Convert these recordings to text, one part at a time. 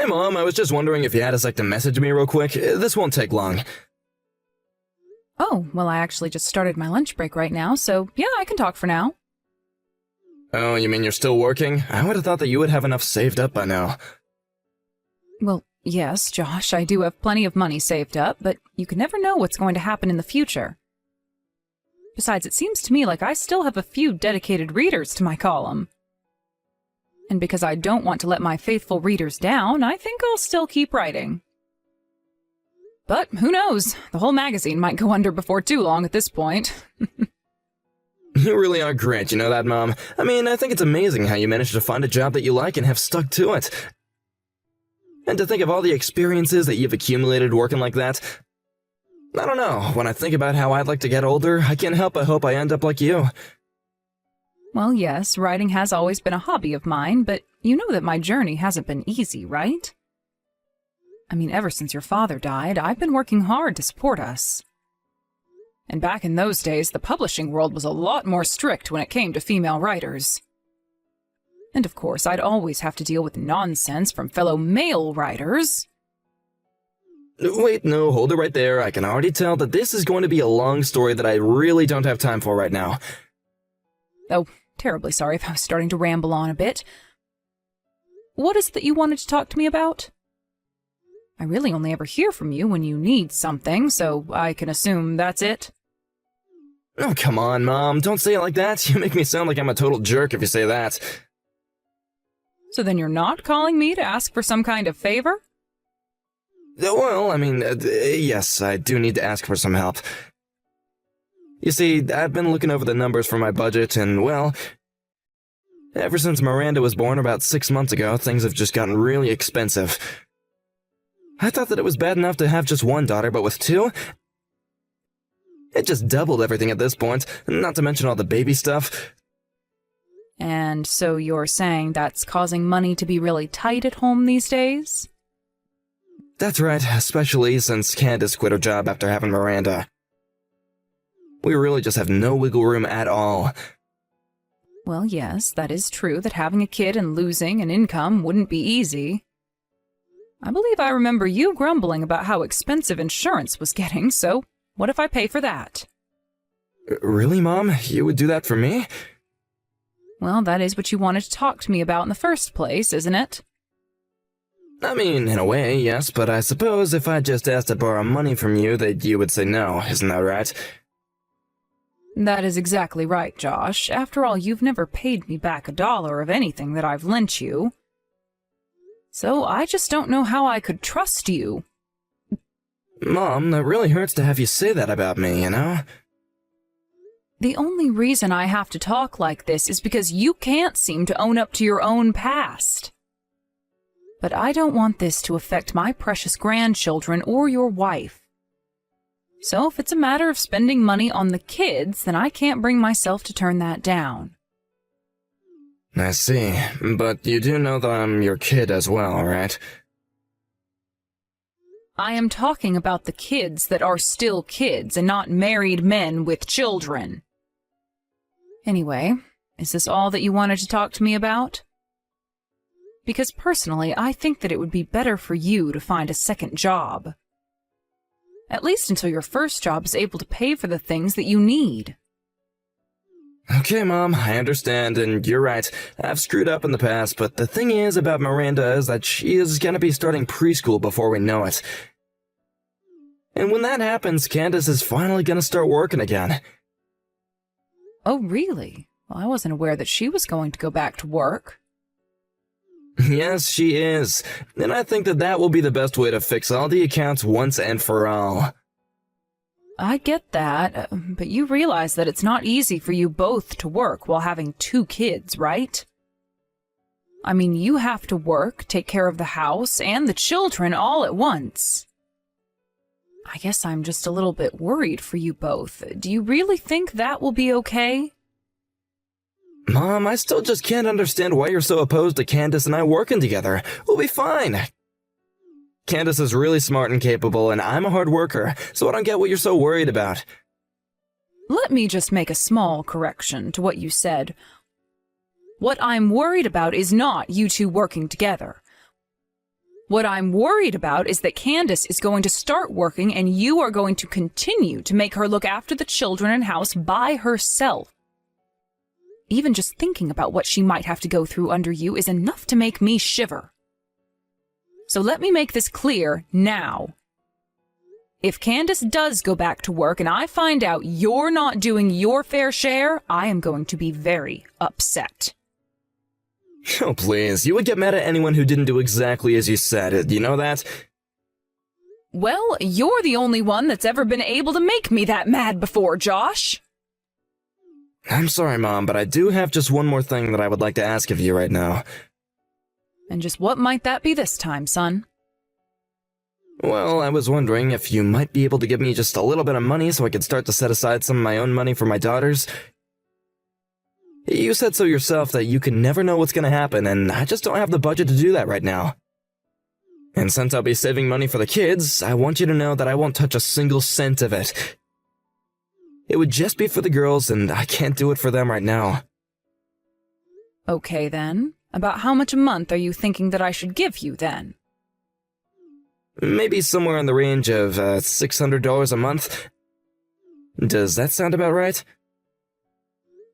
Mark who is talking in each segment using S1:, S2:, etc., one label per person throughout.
S1: Hey, Mom, I was just wondering if you had a sec to message me real quick. This won't take long.
S2: Oh, well, I actually just started my lunch break right now, so yeah, I can talk for now.
S1: Oh, you mean you're still working? I would have thought that you would have enough saved up by now.
S2: Well, yes, Josh, I do have plenty of money saved up, but you can never know what's going to happen in the future. Besides, it seems to me like I still have a few dedicated readers to my column. And because I don't want to let my faithful readers down, I think I'll still keep writing. But who knows? The whole magazine might go under before too long at this point.
S1: You really are great, you know that, Mom? I mean, I think it's amazing how you managed to find a job that you like and have stuck to it. And to think of all the experiences that you've accumulated working like that. I don't know, when I think about how I'd like to get older, I can't help but hope I end up like you.
S2: Well, yes, writing has always been a hobby of mine, but you know that my journey hasn't been easy, right? I mean, ever since your father died, I've been working hard to support us. And back in those days, the publishing world was a lot more strict when it came to female writers. And of course, I'd always have to deal with nonsense from fellow male writers.
S1: Wait, no, hold it right there. I can already tell that this is going to be a long story that I really don't have time for right now.
S2: Oh, terribly sorry if I was starting to ramble on a bit. What is it that you wanted to talk to me about? I really only ever hear from you when you need something, so I can assume that's it.
S1: Oh, come on, Mom. Don't say it like that. You make me sound like I'm a total jerk if you say that.
S2: So then you're not calling me to ask for some kind of favor?
S1: Well, I mean, yes, I do need to ask for some help. You see, I've been looking over the numbers for my budget, and, well, ever since Miranda was born about 6 months ago, things have just gotten really expensive. I thought that it was bad enough to have just one daughter, but with two? It just doubled everything at this point, not to mention all the baby stuff.
S2: And so you're saying that's causing money to be really tight at home these days?
S1: That's right, especially since Candace quit her job after having Miranda. We really just have no wiggle room at all.
S2: Well, yes, that is true that having a kid and losing an income wouldn't be easy. I believe I remember you grumbling about how expensive insurance was getting, so what if I pay for that?
S1: Really, Mom? You would do that for me?
S2: Well, that is what you wanted to talk to me about in the first place, isn't it?
S1: I mean, in a way, yes, but I suppose if I just asked to borrow money from you, that you would say no, isn't that right?
S2: That is exactly right, Josh. After all, you've never paid me back $1 of anything that I've lent you. So I just don't know how I could trust you.
S1: Mom, that really hurts to have you say that about me, you know?
S2: The only reason I have to talk like this is because you can't seem to own up to your own past. But I don't want this to affect my precious grandchildren or your wife. So if it's a matter of spending money on the kids, then I can't bring myself to turn that down.
S1: I see, but you do know that I'm your kid as well, right?
S2: I am talking about the kids that are still kids and not married men with children. Anyway, is this all that you wanted to talk to me about? Because personally, I think that it would be better for you to find a second job. At least until your first job is able to pay for the things that you need.
S1: Okay, Mom, I understand, and you're right. I've screwed up in the past, but the thing is about Miranda is that she is gonna be starting preschool before we know it. And when that happens, Candace is finally gonna start working again.
S2: Oh, really? Well, I wasn't aware that she was going to go back to work.
S1: Yes, she is. And I think that that will be the best way to fix all the accounts once and for all.
S2: I get that, but you realize that it's not easy for you both to work while having 2 kids, right? I mean, you have to work, take care of the house, and the children all at once. I guess I'm just a little bit worried for you both. Do you really think that will be okay?
S1: Mom, I still just can't understand why you're so opposed to Candace and I working together. We'll be fine. Candace is really smart and capable, and I'm a hard worker, so I don't get what you're so worried about.
S2: Let me just make a small correction to what you said. What I'm worried about is not you two working together. What I'm worried about is that Candace is going to start working and you are going to continue to make her look after the children and house by herself. Even just thinking about what she might have to go through under you is enough to make me shiver. So let me make this clear now. If Candace does go back to work and I find out you're not doing your fair share, I am going to be very upset.
S1: Oh, please. You would get mad at anyone who didn't do exactly as you said. You know that?
S2: Well, you're the only one that's ever been able to make me that mad before, Josh.
S1: I'm sorry, Mom, but I do have just one more thing that I would like to ask of you right now.
S2: And just what might that be this time, son?
S1: Well, I was wondering if you might be able to give me just a little bit of money so I could start to set aside some of my own money for my daughters. You said so yourself that you can never know what's going to happen, and I just don't have the budget to do that right now. And since I'll be saving money for the kids, I want you to know that I won't touch a single cent of it. It would just be for the girls, and I can't do it for them right now.
S2: Okay, then. About how much a month are you thinking that I should give you, then?
S1: Maybe somewhere in the range of $600 a month. Does that sound about right?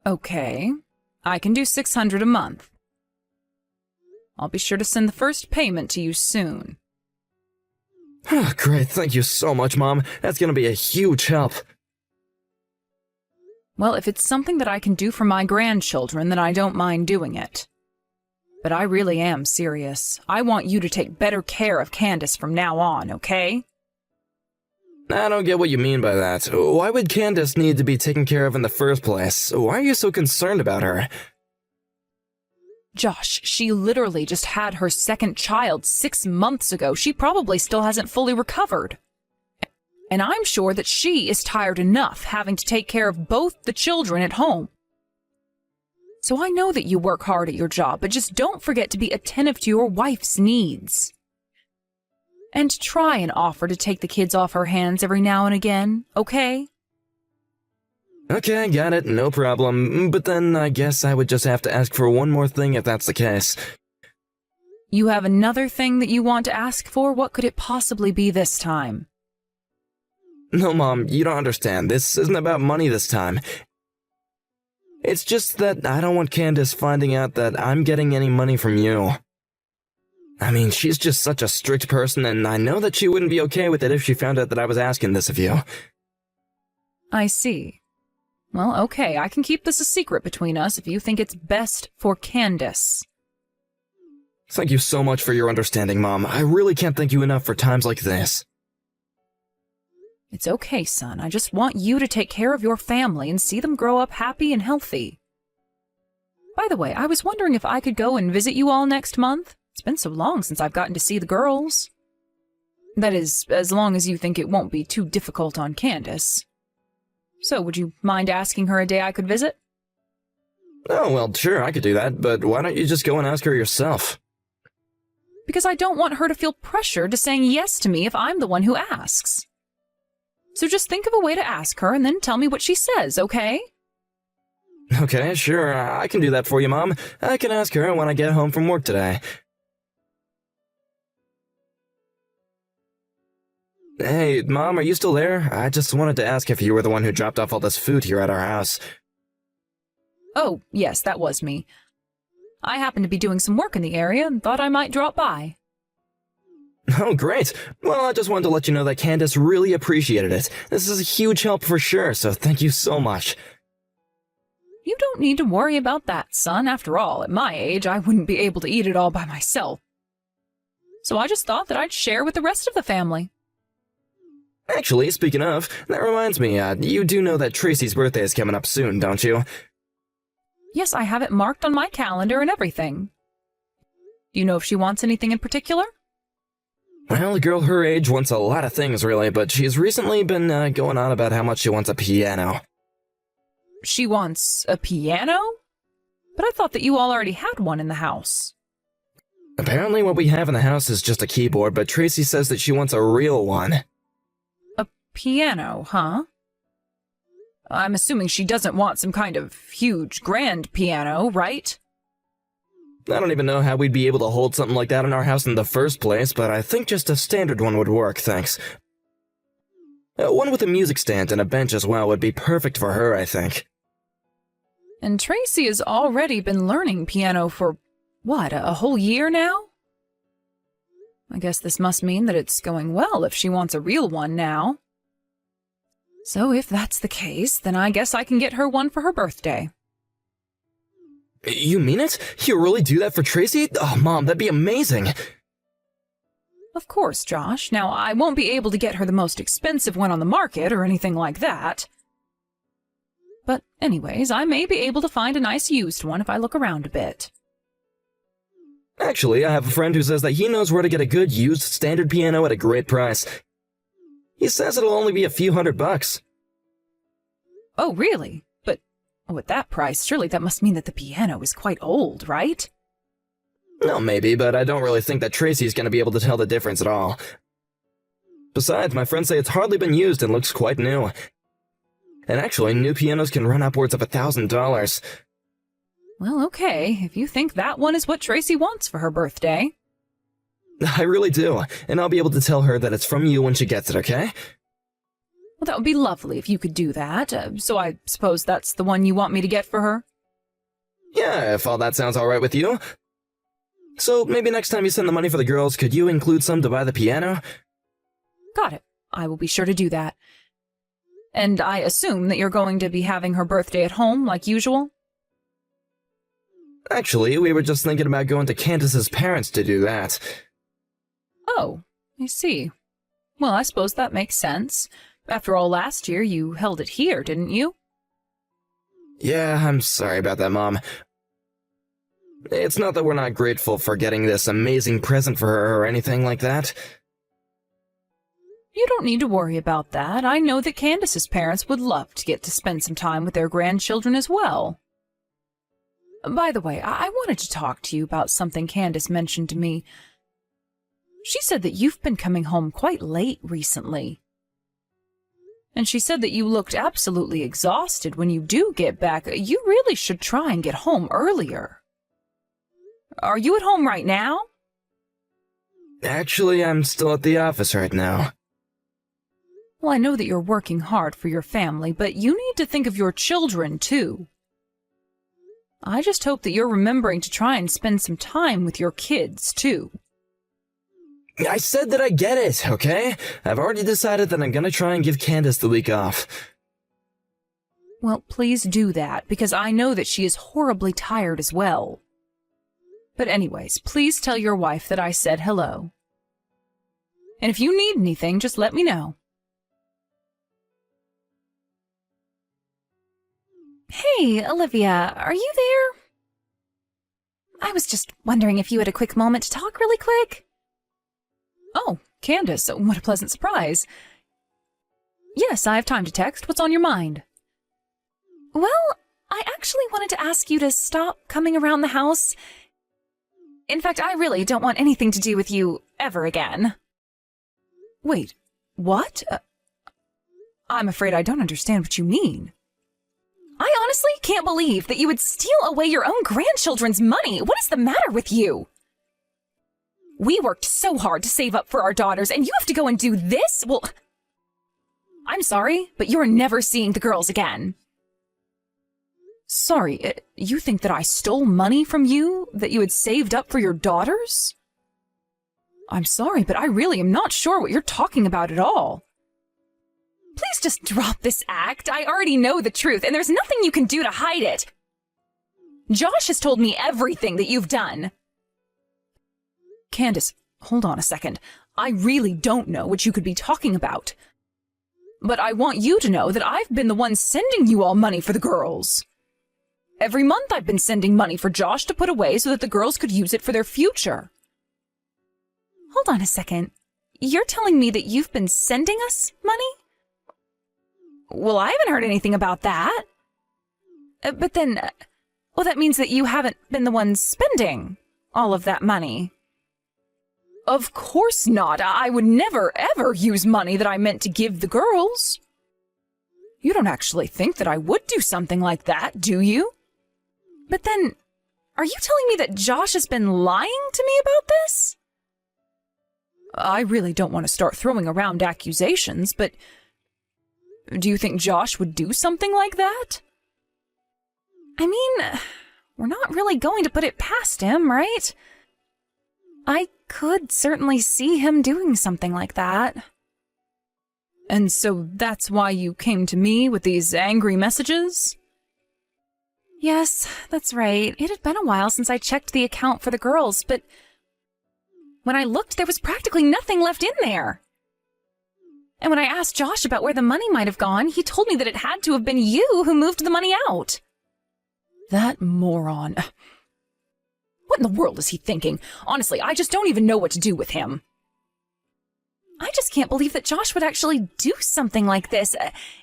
S2: Okay, I can do $600 a month. I'll be sure to send the first payment to you soon.
S1: Great, thank you so much, Mom. That's gonna be a huge help.
S2: Well, if it's something that I can do for my grandchildren, then I don't mind doing it. But I really am serious. I want you to take better care of Candace from now on, okay?
S1: I don't get what you mean by that. Why would Candace need to be taken care of in the first place? Why are you so concerned about her?
S2: Josh, she literally just had her second child 6 months ago. She probably still hasn't fully recovered. And I'm sure that she is tired enough having to take care of both the children at home. So I know that you work hard at your job, but just don't forget to be attentive to your wife's needs. And try and offer to take the kids off her hands every now and again, okay?
S1: Okay, got it, no problem. But then I guess I would just have to ask for one more thing if that's the case.
S2: You have another thing that you want to ask for? What could it possibly be this time?
S1: No, Mom, you don't understand. This isn't about money this time. It's just that I don't want Candace finding out that I'm getting any money from you. I mean, she's just such a strict person, and I know that she wouldn't be okay with it if she found out that I was asking this of you.
S2: I see. Well, okay, I can keep this a secret between us if you think it's best for Candace.
S1: Thank you so much for your understanding, Mom. I really can't thank you enough for times like this.
S2: It's okay, son. I just want you to take care of your family and see them grow up happy and healthy. By the way, I was wondering if I could go and visit you all next month. It's been so long since I've gotten to see the girls. That is, as long as you think it won't be too difficult on Candace. So, would you mind asking her a day I could visit?
S1: Oh, well, sure, I could do that, but why don't you just go and ask her yourself?
S2: Because I don't want her to feel pressured to saying yes to me if I'm the one who asks. So just think of a way to ask her and then tell me what she says, okay?
S1: Okay, sure, I can do that for you, Mom. I can ask her when I get home from work today. Hey, Mom, are you still there? I just wanted to ask if you were the one who dropped off all this food here at our house.
S2: Oh, yes, that was me. I happened to be doing some work in the area and thought I might drop by.
S1: Oh, great. Well, I just wanted to let you know that Candace really appreciated it. This is a huge help for sure, so thank you so much.
S2: You don't need to worry about that, son. After all, at my age, I wouldn't be able to eat it all by myself. So I just thought that I'd share with the rest of the family.
S1: Actually, speaking of, that reminds me, you do know that Tracy's birthday is coming up soon, don't you?
S2: Yes, I have it marked on my calendar and everything. Do you know if she wants anything in particular?
S1: Well, a girl her age wants a lot of things, really, but she's recently been going on about how much she wants a piano.
S2: She wants a piano? But I thought that you all already had one in the house.
S1: Apparently what we have in the house is just a keyboard, but Tracy says that she wants a real one.
S2: A piano, huh? I'm assuming she doesn't want some kind of huge, grand piano, right?
S1: I don't even know how we'd be able to hold something like that in our house in the first place, but I think just a standard one would work, thanks. One with a music stand and a bench as well would be perfect for her, I think.
S2: And Tracy has already been learning piano for, what, a whole year now? I guess this must mean that it's going well if she wants a real one now. So if that's the case, then I guess I can get her one for her birthday.
S1: You mean it? You really do that for Tracy? Oh, Mom, that'd be amazing.
S2: Of course, Josh. Now, I won't be able to get her the most expensive one on the market or anything like that. But anyways, I may be able to find a nice used one if I look around a bit.
S1: Actually, I have a friend who says that he knows where to get a good used standard piano at a great price. He says it'll only be a few $100.
S2: Oh, really? But at that price, surely that must mean that the piano is quite old, right?
S1: No, maybe, but I don't really think that Tracy's gonna be able to tell the difference at all. Besides, my friends say it's hardly been used and looks quite new. And actually, new pianos can run upwards of $1,000.
S2: Well, okay, if you think that one is what Tracy wants for her birthday.
S1: I really do, and I'll be able to tell her that it's from you when she gets it, okay?
S2: Well, that would be lovely if you could do that. So I suppose that's the one you want me to get for her?
S1: Yeah, if all that sounds alright with you. So maybe next time you send the money for the girls, could you include some to buy the piano?
S2: Got it. I will be sure to do that. And I assume that you're going to be having her birthday at home, like usual?
S1: Actually, we were just thinking about going to Candace's parents to do that.
S2: Oh, I see. Well, I suppose that makes sense. After all, last year you held it here, didn't you?
S1: Yeah, I'm sorry about that, Mom. It's not that we're not grateful for getting this amazing present for her or anything like that.
S2: You don't need to worry about that. I know that Candace's parents would love to get to spend some time with their grandchildren as well. By the way, I wanted to talk to you about something Candace mentioned to me. She said that you've been coming home quite late recently. And she said that you looked absolutely exhausted when you do get back. You really should try and get home earlier. Are you at home right now?
S1: Actually, I'm still at the office right now.
S2: Well, I know that you're working hard for your family, but you need to think of your children, too. I just hope that you're remembering to try and spend some time with your kids, too.
S1: I said that I get it, okay? I've already decided that I'm gonna try and give Candace the week off.
S2: Well, please do that, because I know that she is horribly tired as well. But anyways, please tell your wife that I said hello. And if you need anything, just let me know.
S3: Hey, Olivia, are you there? I was just wondering if you had a quick moment to talk really quick.
S2: Oh, Candace, what a pleasant surprise. Yes, I have time to text. What's on your mind?
S3: Well, I actually wanted to ask you to stop coming around the house. In fact, I really don't want anything to do with you ever again.
S2: Wait, what? I'm afraid I don't understand what you mean.
S3: I honestly can't believe that you would steal away your own grandchildren's money. What is the matter with you? We worked so hard to save up for our daughters, and you have to go and do this? Well, I'm sorry, but you're never seeing the girls again.
S2: Sorry, you think that I stole money from you that you had saved up for your daughters? I'm sorry, but I really am not sure what you're talking about at all.
S3: Please just drop this act. I already know the truth, and there's nothing you can do to hide it. Josh has told me everything that you've done.
S2: Candace, hold on a second. I really don't know what you could be talking about. But I want you to know that I've been the one sending you all money for the girls. Every month I've been sending money for Josh to put away so that the girls could use it for their future.
S3: Hold on a second. You're telling me that you've been sending us money? Well, I haven't heard anything about that. But then, well, that means that you haven't been the one spending all of that money.
S2: Of course not. I would never, ever use money that I meant to give the girls. You don't actually think that I would do something like that, do you?
S3: But then, Are you telling me that Josh has been lying to me about this?
S2: I really don't want to start throwing around accusations, but do you think Josh would do something like that?
S3: I mean, we're not really going to put it past him, right? I could certainly see him doing something like that.
S2: And so that's why you came to me with these angry messages?
S3: Yes, that's right. It had been a while since I checked the account for the girls, but when I looked, there was practically nothing left in there. And when I asked Josh about where the money might have gone, he told me that it had to have been you who moved the money out.
S2: That moron.
S3: What in the world is he thinking? Honestly, I just don't even know what to do with him. I just can't believe that Josh would actually do something like this.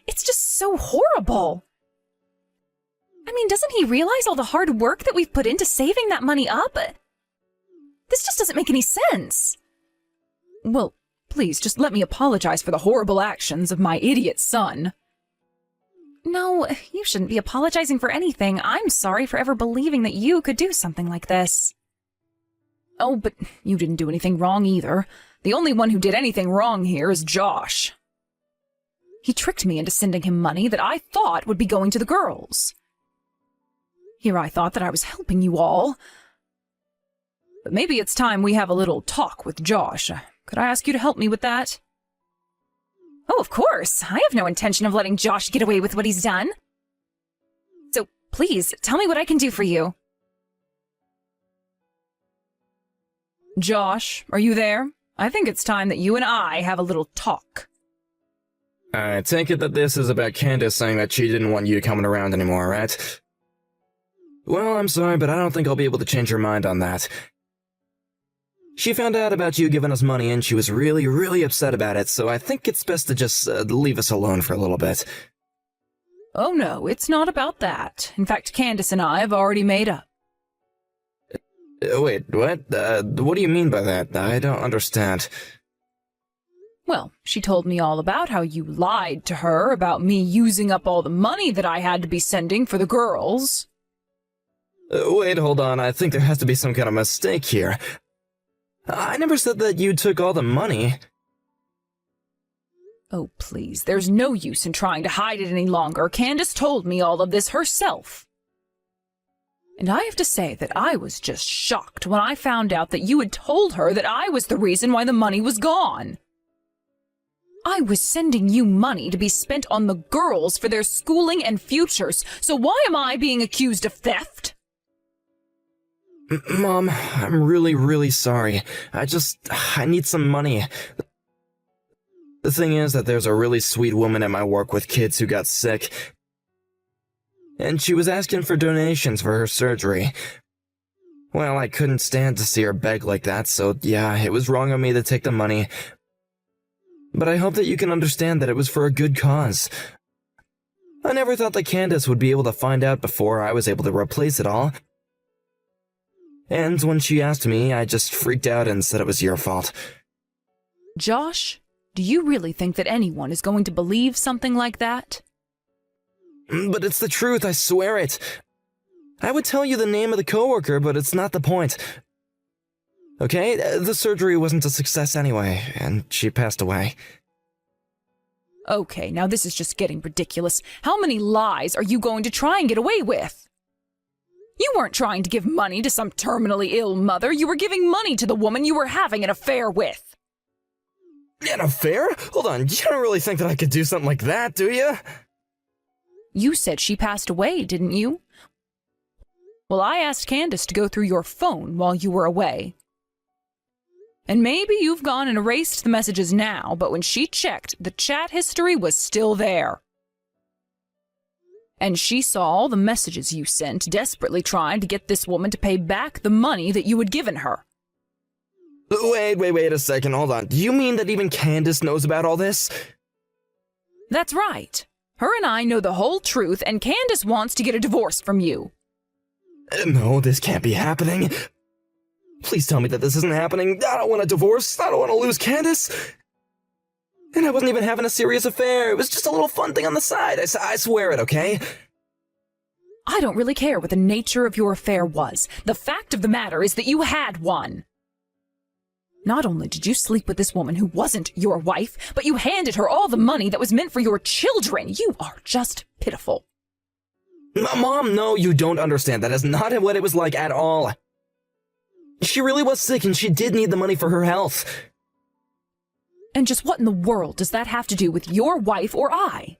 S3: It's just so horrible. I mean, doesn't he realize all the hard work that we've put into saving that money up? This just doesn't make any sense.
S2: Well, please, just let me apologize for the horrible actions of my idiot son.
S3: No, you shouldn't be apologizing for anything. I'm sorry for ever believing that you could do something like this.
S2: Oh, but you didn't do anything wrong either. The only one who did anything wrong here is Josh. He tricked me into sending him money that I thought would be going to the girls. Here I thought that I was helping you all. But maybe it's time we have a little talk with Josh. Could I ask you to help me with that?
S3: Oh, of course. I have no intention of letting Josh get away with what he's done. So please, tell me what I can do for you.
S2: Josh, are you there? I think it's time that you and I have a little talk.
S1: I take it that this is about Candace saying that she didn't want you coming around anymore, right? Well, I'm sorry, but I don't think I'll be able to change her mind on that. She found out about you giving us money and she was really, really upset about it, so I think it's best to just leave us alone for a little bit.
S2: Oh no, it's not about that. In fact, Candace and I have already made up.
S1: Wait, what? What do you mean by that? I don't understand.
S2: Well, she told me all about how you lied to her about me using up all the money that I had to be sending for the girls.
S1: Wait, hold on, I think there has to be some kind of mistake here. I never said that you took all the money.
S2: Oh, please, there's no use in trying to hide it any longer. Candace told me all of this herself. And I have to say that I was just shocked when I found out that you had told her that I was the reason why the money was gone. I was sending you money to be spent on the girls for their schooling and futures, so why am I being accused of theft?
S1: Mom, I'm really, really sorry. I need some money. The thing is that there's a really sweet woman at my work with kids who got sick, and she was asking for donations for her surgery. Well, I couldn't stand to see her beg like that, so yeah, it was wrong of me to take the money. But I hope that you can understand that it was for a good cause. I never thought that Candace would be able to find out before I was able to replace it all. And when she asked me, I just freaked out and said it was your fault.
S2: Josh, do you really think that anyone is going to believe something like that?
S1: But it's the truth, I swear it. I would tell you the name of the coworker, but it's not the point. Okay, the surgery wasn't a success anyway, and she passed away.
S2: Okay, now this is just getting ridiculous. How many lies are you going to try and get away with? You weren't trying to give money to some terminally ill mother. You were giving money to the woman you were having an affair with.
S1: An affair? Hold on, you don't really think that I could do something like that, do you?
S2: You said she passed away, didn't you? Well, I asked Candace to go through your phone while you were away. And maybe you've gone and erased the messages now, but when she checked, the chat history was still there. And she saw all the messages you sent, desperately trying to get this woman to pay back the money that you had given her.
S1: Wait a second, hold on. Do you mean that even Candace knows about all this?
S2: That's right. Her and I know the whole truth, and Candace wants to get a divorce from you.
S1: No, this can't be happening. Please tell me that this isn't happening. I don't want a divorce. I don't want to lose Candace. And I wasn't even having a serious affair. It was just a little fun thing on the side. I swear it, okay?
S3: I don't really care what the nature of your affair was. The fact of the matter is that you had one. Not only did you sleep with this woman who wasn't your wife, but you handed her all the money that was meant for your children. You are just pitiful.
S1: Mom, no, you don't understand. That is not what it was like at all. She really was sick and she did need the money for her health.
S3: And just what in the world does that have to do with your wife or I?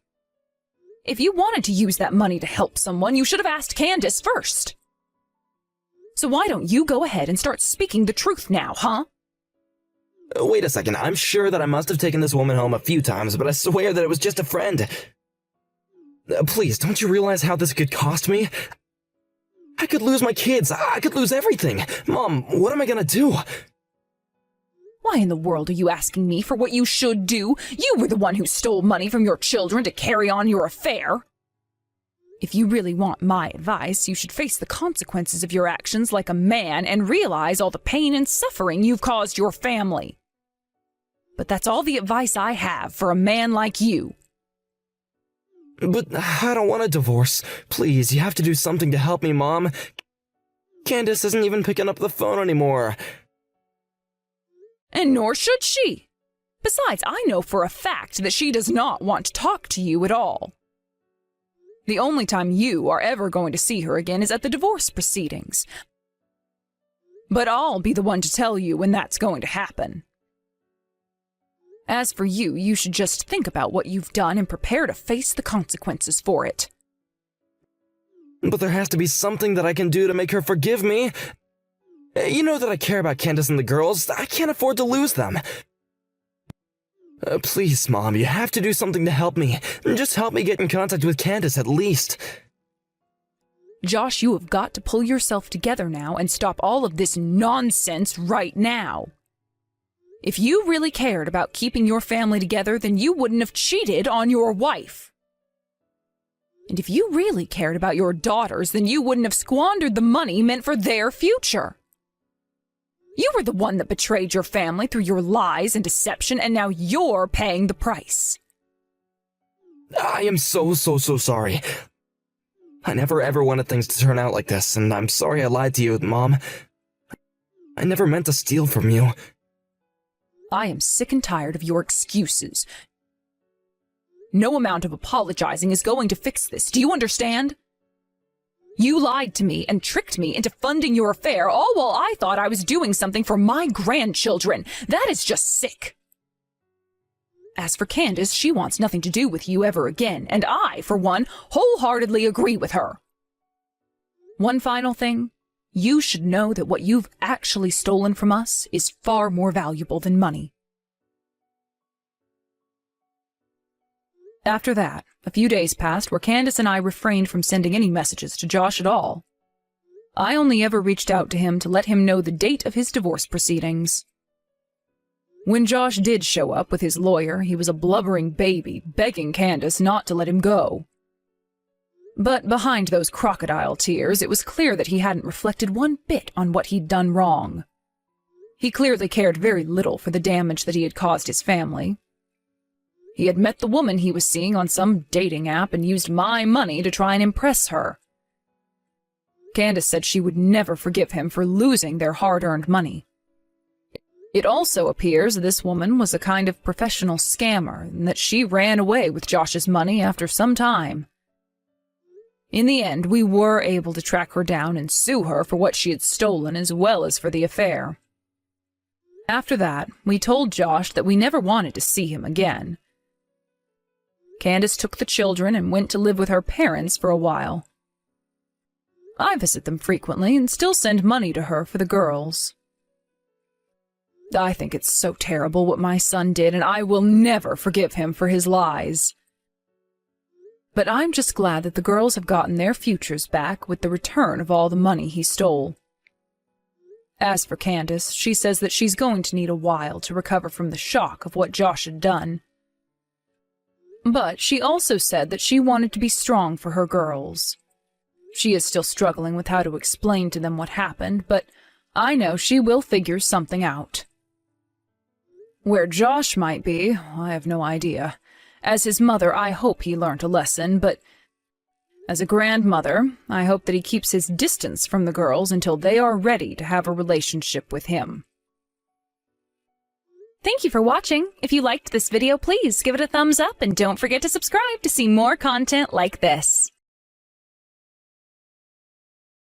S3: If you wanted to use that money to help someone, you should have asked Candace first. So why don't you go ahead and start speaking the truth now, huh?
S1: Wait a second, I'm sure that I must have taken this woman home a few times, but I swear that it was just a friend. Please, don't you realize how this could cost me? I could lose my kids, I could lose everything. Mom, what am I gonna do?
S3: Why in the world are you asking me for what you should do? You were the one who stole money from your children to carry on your affair. If you really want my advice, you should face the consequences of your actions like a man and realize all the pain and suffering you've caused your family. But that's all the advice I have for a man like you.
S1: But I don't want a divorce. Please, you have to do something to help me, Mom. Candace isn't even picking up the phone anymore.
S3: And nor should she. Besides, I know for a fact that she does not want to talk to you at all. The only time you are ever going to see her again is at the divorce proceedings. But I'll be the one to tell you when that's going to happen. As for you, you should just think about what you've done and prepare to face the consequences for it.
S1: But there has to be something that I can do to make her forgive me. You know that I care about Candace and the girls. I can't afford to lose them. Please, Mom, you have to do something to help me. Just help me get in contact with Candace at least.
S3: Josh, you have got to pull yourself together now and stop all of this nonsense right now. If you really cared about keeping your family together, then you wouldn't have cheated on your wife. And if you really cared about your daughters, then you wouldn't have squandered the money meant for their future. You were the one that betrayed your family through your lies and deception, and now you're paying the price.
S1: I am so sorry. I never ever wanted things to turn out like this, and I'm sorry I lied to you, Mom. I never meant to steal from you.
S3: I am sick and tired of your excuses. No amount of apologizing is going to fix this. Do you understand? You lied to me and tricked me into funding your affair, all while I thought I was doing something for my grandchildren. That is just sick. As for Candace, she wants nothing to do with you ever again, and I, for one, wholeheartedly agree with her. One final thing. You should know that what you've actually stolen from us is far more valuable than money. After that, a few days passed where Candace and I refrained from sending any messages to Josh at all. I only ever reached out to him to let him know the date of his divorce proceedings. When Josh did show up with his lawyer, he was a blubbering baby, begging Candace not to let him go. But behind those crocodile tears, it was clear that he hadn't reflected one bit on what he'd done wrong. He clearly cared very little for the damage that he had caused his family. He had met the woman he was seeing on some dating app and used my money to try and impress her. Candace said she would never forgive him for losing their hard-earned money. It also appears this woman was a kind of professional scammer and that she ran away with Josh's money after some time. In the end, we were able to track her down and sue her for what she had stolen as well as for the affair. After that, we told Josh that we never wanted to see him again. Candace took the children and went to live with her parents for a while. I visit them frequently and still send money to her for the girls. I think it's so terrible what my son did, and I will never forgive him for his lies. But I'm just glad that the girls have gotten their futures back with the return of all the money he stole. As for Candace, she says that she's going to need a while to recover from the shock of what Josh had done. But she also said that she wanted to be strong for her girls. She is still struggling with how to explain to them what happened, but I know she will figure something out. Where Josh might be, I have no idea. As his mother, I hope he learned a lesson, but
S2: As a grandmother, I hope that he keeps his distance from the girls until they are ready to have a relationship with him.
S3: Thank you for watching. If you liked this video, please give it a thumbs up and don't forget to subscribe to see more content like this.